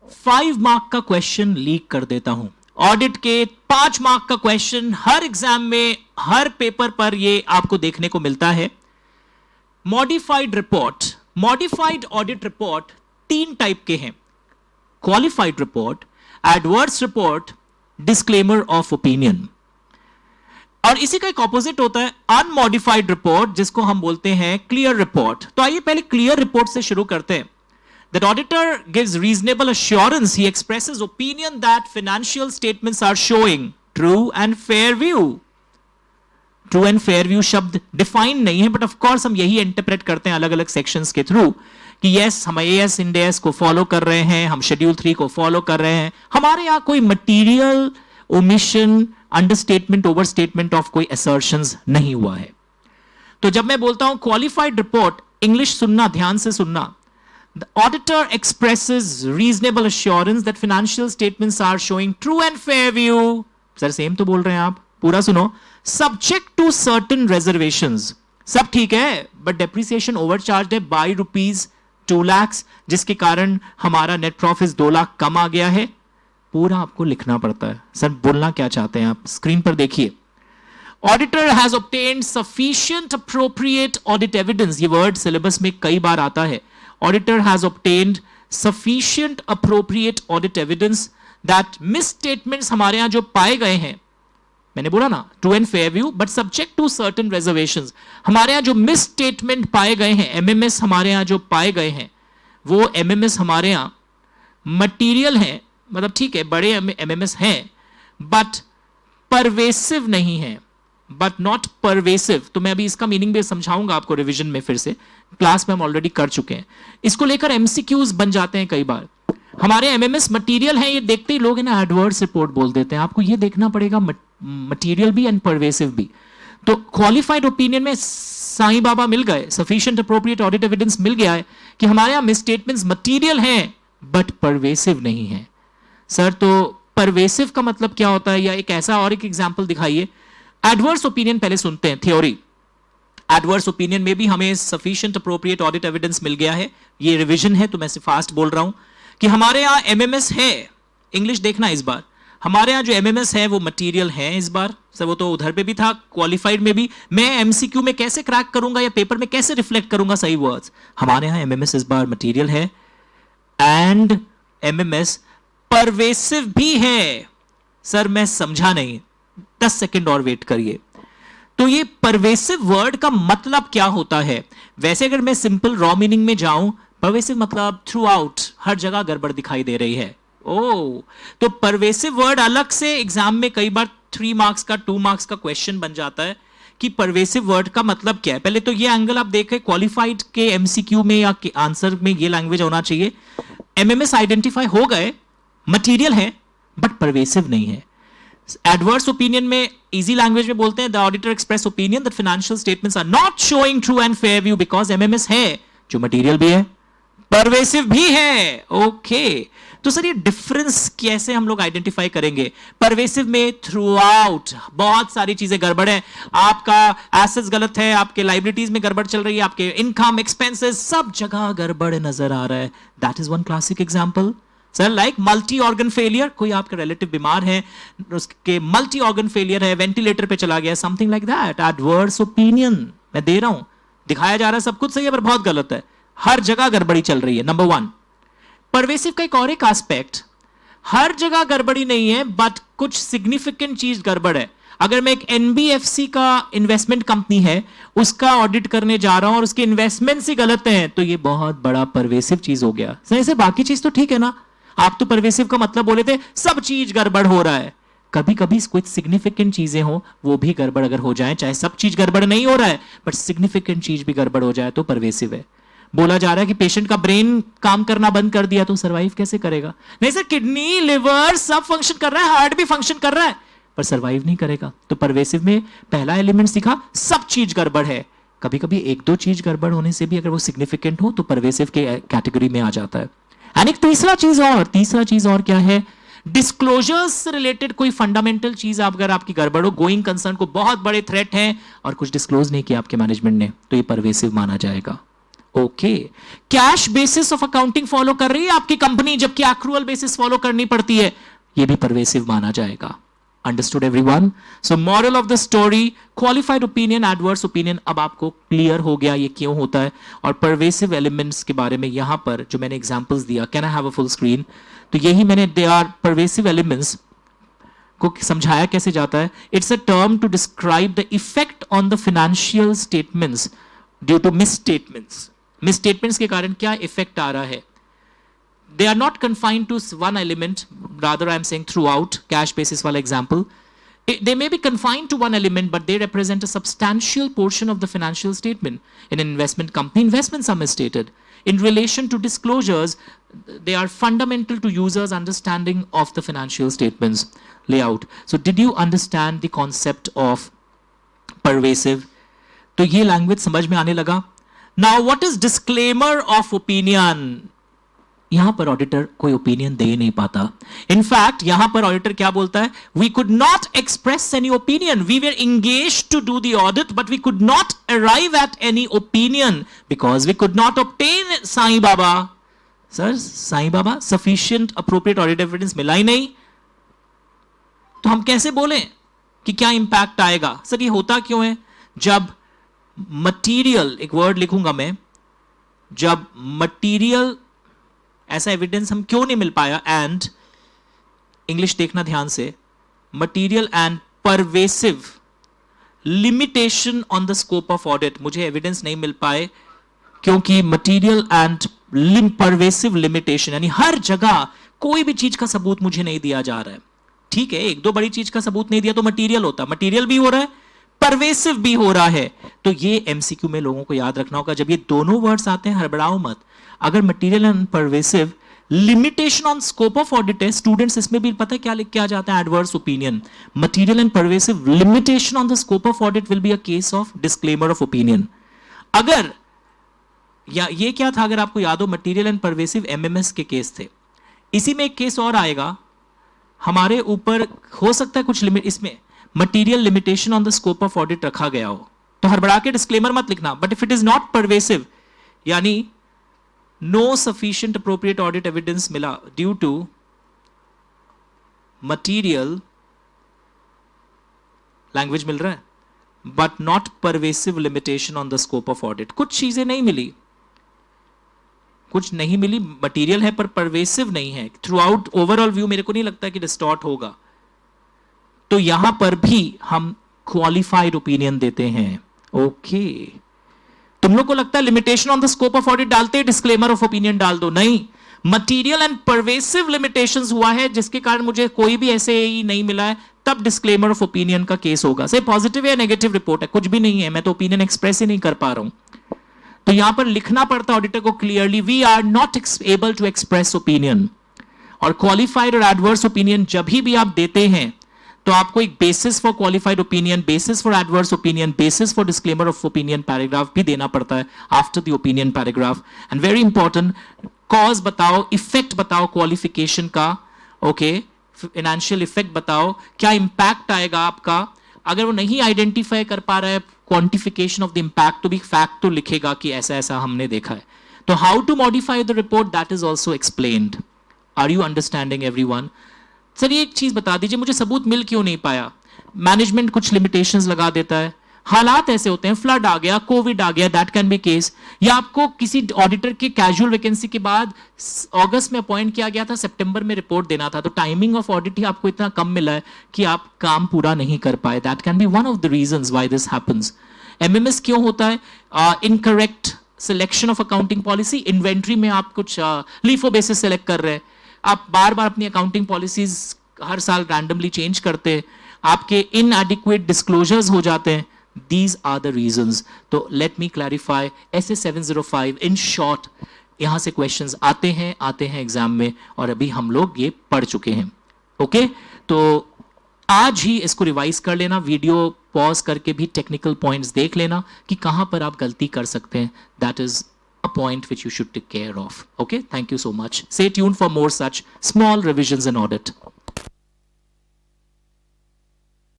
5 mark का question leak कर देता हूं। ऑडिट के 5 मार्क का क्वेश्चन हर एग्जाम में, हर पेपर पर ये आपको देखने को मिलता है। Modified report, modified audit report 3 type के हैं: qualified report, adverse report, disclaimer of opinion. और इसी का एक ऑपोजिट होता है अनमॉडिफाइड रिपोर्ट, जिसको हम बोलते हैं क्लियर रिपोर्ट। तो आइए पहले क्लियर रिपोर्ट से शुरू करते हैं। That auditor gives reasonable assurance. He expresses opinion that financial statements are showing true and fair view. True and fair view शब्द डिफाइन नहीं है, बट ऑफ कोर्स हम यही इंटरप्रेट करते हैं अलग अलग सेक्शंस के थ्रू कि यस, हम AS इंड AS को फॉलो कर रहे हैं, हम शेड्यूल 3 को फॉलो कर रहे हैं, हमारे यहां कोई material omission, understatement, overstatement of कोई असर्शंस नहीं हुआ है। तो जब मैं बोलता हूं क्वालिफाइड रिपोर्ट, इंग्लिश सुनना, ध्यान से सुनना। The auditor expresses reasonable assurance that financial statements are showing true and fair view. Sir same तो बोल रहे हैं आप, पूरा सुनो। Subject to certain reservations. सब ठीक है, but depreciation overcharged है by ₹2 lakhs, जिसके कारण हमारा नेट प्रॉफिट 2 लाख कम आ गया है। पूरा आपको लिखना पड़ता है। सर बोलना क्या चाहते हैं आप, स्क्रीन पर देखिए। Auditor has obtained sufficient appropriate audit evidence. ये वर्ड सिलेबस में कई बार आता है। Auditor has obtained sufficient appropriate audit evidence that misstatements हमारे यहां जो पाए गए हैं, मैंने बोला ना true and fair view, but subject to certain reservations, हमारे यहां जो misstatement पाए गए हैं, MMS हमारे यहां जो पाए गए हैं, वो MMS हमारे यहां मटीरियल हैं, मतलब ठीक है बड़े MMS हैं, बट परवेसिव नहीं है, बट नॉट परवेसिव। तो मैं अभी इसका मीनिंग भी समझाऊंगा आपको रिवीजन में, फिर से क्लास में हम ऑलरेडी कर चुके हैं। इसको लेकर एमसीक्यूज बन जाते हैं कई बार। हमारे एमएमएस मटेरियल है, ये देखते ही लोग है ना एडवर्स रिपोर्ट बोल देते हैं। आपको ये देखना पड़ेगा मटेरियल भी एंड परवेसिव भी। तो क्वालिफाइड ओपिनियन में साईं बाबा मिल गए, सफिशिएंट अप्रोप्रिएट ऑडिट एविडेंस मिल गया है कि हमारे यहां मिसस्टेटमेंट्स मटेरियल हैं बट परवेसिव नहीं है। सर तो परवेसिव का मतलब क्या होता है, या एक ऐसा और एक एग्जाम्पल दिखाइए। एडवर्स ओपिनियन पहले सुनते हैं, थ्योरी। एडवर्स ओपिनियन में भी हमें सफिशिएंट अप्रोप्रिएट ऑडिट एविडेंस मिल गया है। ये रिवीजन है तो मैं फास्ट बोल रहा हूं कि हमारे यहां एमएमएस है। इंग्लिश देखना इस बार, हमारे यहां जो एमएमएस है वो मटेरियल है इस बार। सर वो तो उधर पे भी था, क्वालिफाइड में भी। मैं एमसीक्यू में कैसे क्रैक करूंगा या पेपर में कैसे रिफ्लेक्ट करूंगा सही वर्ड्स। हमारे यहां एमएमएस इस बार मटेरियल है एंड एमएमएस परवेसिव भी है। सर मैं समझा नहीं, 10 सेकंड और वेट करिए। तो ये परवेसिव वर्ड का मतलब क्या होता है? वैसे अगर मैं सिंपल रॉ मीनिंग में जाऊं, परवेसिव मतलब थ्रू आउट, हर जगह गड़बड़ दिखाई दे रही है। ओ, तो परवेसिव वर्ड अलग से एग्जाम में कई बार 3 मार्क्स का 2 मार्क्स का क्वेश्चन बन जाता है कि परवेसिव वर्ड का मतलब क्या है। पहले तो ये एंगल आप देखें, क्वालिफाइड के एमसीक्यू में या आंसर में ये लैंग्वेज होना चाहिए। एमएमएस आइडेंटिफाई हो गए, मटीरियल है बट परवेसिव नहीं है। एडवर्स ओपिनियन में इजी लैंग्वेज में बोलते हैं the auditor express opinion that financial statements are not showing true and fair view because MMS है जो मटेरियल भी है, परवेसिव भी है। ओके, तो सर ये डिफरेंस कैसे हम लोग आइडेंटिफाई करेंगे? परवेसिव में थ्रू आउट बहुत सारी चीजें गड़बड़ है, आपका एसेट्स गलत है, आपके लाइबिलिटीज में गड़बड़ चल रही है, आपके इनकम एक्सपेंसेस सब जगह गड़बड़ नजर आ रहा है। That is one classic example. Sir like multi organ failure, कोई आपका रिलेटिव बीमार है, उसके मल्टी ऑर्गन फेलियर है, वेंटिलेटर पे चला गया, something like that. Adverse opinion मैं दे रहा हूं, दिखाया जा रहा है सब कुछ सही है पर बहुत गलत है, हर जगह गड़बड़ी चल रही है। नंबर 1 परवेसिव का एक और एक एस्पेक्ट, हर जगह गड़बड़ी नहीं है बट कुछ सिग्निफिकेंट चीज गड़बड़ है। अगर मैं एक एनबीएफसी का इन्वेस्टमेंट कंपनी है उसका ऑडिट करने जा रहा हूं और उसके इन्वेस्टमेंट्स ही गलत हैं, तो ये बहुत बड़ा परवेसिव चीज हो गया। सही से बाकी चीज तो ठीक है ना, आप तो परवेसिव का मतलब बोले थे सब चीज गड़बड़ हो रहा है। कभी कभी कुछ सिग्निफिकेंट चीजें हो वो भी गड़बड़ अगर हो जाए, चाहे सब चीज गड़बड़ नहीं हो रहा है बट सिग्निफिकेंट चीज भी गड़बड़ हो जाए तो परवेसिव है। बोला जा रहा है कि पेशेंट का ब्रेन काम करना बंद कर दिया तो सर्वाइव कैसे करेगा? नहीं सर, किडनी लिवर सब फंक्शन कर रहा है, हार्ट भी फंक्शन कर रहा है पर सर्वाइव नहीं करेगा। तो परवेसिव में पहला एलिमेंट सीखा, सब चीज गड़बड़ है। कभी कभी 1-2 चीज गड़बड़ होने से भी अगर वो सिग्निफिकेंट हो तो परवेसिव के कैटेगरी में आ जाता है। एंड एक तीसरा चीज और क्या है, डिस्क्लोजर्स से रिलेटेड कोई फंडामेंटल चीज अगर आपकी गड़बड़ हो, गोइंग कंसर्न को बहुत बड़े थ्रेट हैं और कुछ डिस्क्लोज नहीं किया आपके मैनेजमेंट ने, तो ये परवेसिव माना जाएगा। Okay, cash basis of accounting follow कर रही है आपकी कंपनी, जबकि एक्रूअल बेसिस फॉलो करनी पड़ती है, ये भी परवेसिव माना जाएगा। Understood everyone? So moral of the story, qualified opinion, adverse opinion, अब आपको क्लियर हो गया ये क्यों होता है, और परवेसिव एलिमेंट्स के बारे में यहां पर जो मैंने एग्जांपल्स दिया, can I have a full screen, तो यही मैंने, दे आर परवेसिव एलिमेंट्स को समझाया कैसे जाता है। It's a term to describe the effect on the financial statements due to misstatements. Misstatements के कारण क्या इफेक्ट आ रहा है। They are not confined to one element, rather I am saying throughout, cash basis wala example. They may be confined to one element, but they represent a substantial portion of the financial statement. In an investment company, investments are misstated. In relation to disclosures, they are fundamental to users' understanding of the financial statements layout. So did you understand the concept of pervasive? तो ये language समझ में आने लगा? Now what is disclaimer of opinion? यहां पर auditor कोई opinion दे नहीं पाता। इनफैक्ट यहां पर ऑडिटर क्या बोलता है, we could not express any opinion, we were engaged to do the audit but we could not arrive at any opinion because we could not obtain Sai Baba. Sir Sai Baba sufficient appropriate audit evidence मिला ही नहीं, तो हम कैसे बोलें कि क्या impact आएगा। सर ये होता क्यों है, जब मटीरियल, एक वर्ड लिखूंगा मैं, जब मटीरियल ऐसा एविडेंस हम क्यों नहीं मिल पाया, एंड इंग्लिश देखना ध्यान से, material and pervasive limitation on the scope of audit, मुझे एविडेंस नहीं मिल पाए क्योंकि मटीरियल एंड परवेसिव लिमिटेशन, यानी हर जगह कोई भी चीज का सबूत मुझे नहीं दिया जा रहा है। ठीक है, एक दो बड़ी चीज का सबूत नहीं दिया तो मटीरियल होता, मटीरियल भी हो रहा है, परवेसिव भी हो रहा है। तो ये एमसीक्यू में लोगों को याद रखना होगा, जब ये दोनों वर्ड्स आते हैं हड़बड़ाओ मत। अगर material and pervasive, limitation on scope of audit है, स्टूडेंट्स इसमें भी पता है क्या लिख के आ जाता है, adverse opinion. Material and pervasive limitation on the scope of audit will be a case of disclaimer of opinion. अगर या ये क्या था, अगर आपको याद हो, मटीरियल एंड परवेसिव एमएमएस के केस थे। इसी में एक केस और आएगा हमारे ऊपर, हो सकता है कुछ लिमिट, इसमें material limitation on the scope of audit रखा गया हो, तो हड़बड़ा के डिस्क्लेमर मत लिखना। But if it is not pervasive, यानी no sufficient appropriate audit evidence मिला ड्यू टू मटीरियल, लैंग्वेज मिल रहा है, but not pervasive limitation on the scope of audit, कुछ चीजें नहीं मिली, कुछ नहीं मिली, मटीरियल है पर परवेसिव नहीं है, थ्रू आउट ओवरऑल व्यू मेरे को नहीं लगता कि डिस्टॉर्ट होगा, तो यहां पर भी हम क्वालिफाइड ओपिनियन देते हैं। ओके, तुम लोग को लगता है limitation on the scope of audit डालते हैं, डिस्क्लेमर ऑफ ओपिनियन डाल दो, नहीं, मटीरियल एंड परवेसिव लिमिटेशंस हुआ है जिसके कारण मुझे कोई भी ऐसे ही नहीं मिला है, तब डिस्क्लेमर ऑफ ओपिनियन का केस होगा। से पॉजिटिव या नेगेटिव रिपोर्ट है, कुछ भी नहीं है, मैं तो ओपिनियन एक्सप्रेस ही नहीं कर पा रहा हूं, तो यहां पर लिखना पड़ता ऑडिटर को clearly, we are not able to express opinion. और क्वालिफाइड और एडवर्स ओपिनियन जब भी आप देते हैं तो आपको एक basis for qualified opinion, basis for adverse opinion, basis for disclaimer of opinion paragraph भी देना पड़ता है after the opinion paragraph. And very important, cause बताओ, इफेक्ट बताओ क्वालिफिकेशन का, ओके, फाइनेंशियल इफेक्ट बताओ, क्या इंपैक्ट आएगा आपका। अगर वो नहीं आइडेंटिफाई कर पा रहा है क्वांटिफिकेशन ऑफ द इंपैक्ट, तो भी फैक्ट तो लिखेगा कि ऐसा ऐसा हमने देखा है। तो how to modify the report, that is also explained. Are you understanding everyone? Sir ये एक चीज बता दीजिए, मुझे सबूत मिल क्यों नहीं पाया। मैनेजमेंट कुछ लिमिटेशंस लगा देता है, हालात ऐसे होते हैं, फ्लड आ गया, कोविड आ गया, दैट कैन बी केस, या आपको किसी ऑडिटर की कैजुअल वैकेंसी के बाद अगस्त में अपॉइंट किया गया था, सितंबर में रिपोर्ट देना था, तो टाइमिंग ऑफ ऑडिट ही आपको इतना कम मिला है कि आप काम पूरा नहीं कर पाए। That can be one of the reasons why this happens. MMS क्यों होता है? Incorrect selection of accounting policy. Inventory में आप कुछ लीफो बेसिस सेलेक्ट कर रहे हैं, आप बार बार अपनी अकाउंटिंग पॉलिसीज हर साल रैंडमली चेंज करते हैं, आपके इनएडिक्वेट डिस्क्लोजर्स हो जाते हैं। These are the reasons. तो let me clarify, SA 705 in short, यहां से क्वेश्चंस आते हैं एग्जाम में, और अभी हम लोग ये पढ़ चुके हैं। ओके, तो आज ही इसको रिवाइज कर लेना, वीडियो पॉज करके भी टेक्निकल पॉइंट्स देख लेना कि कहां पर आप गलती कर सकते हैं। That is a point which you should take care of. Okay, thank you so much. Stay tuned for more such small revisions in audit.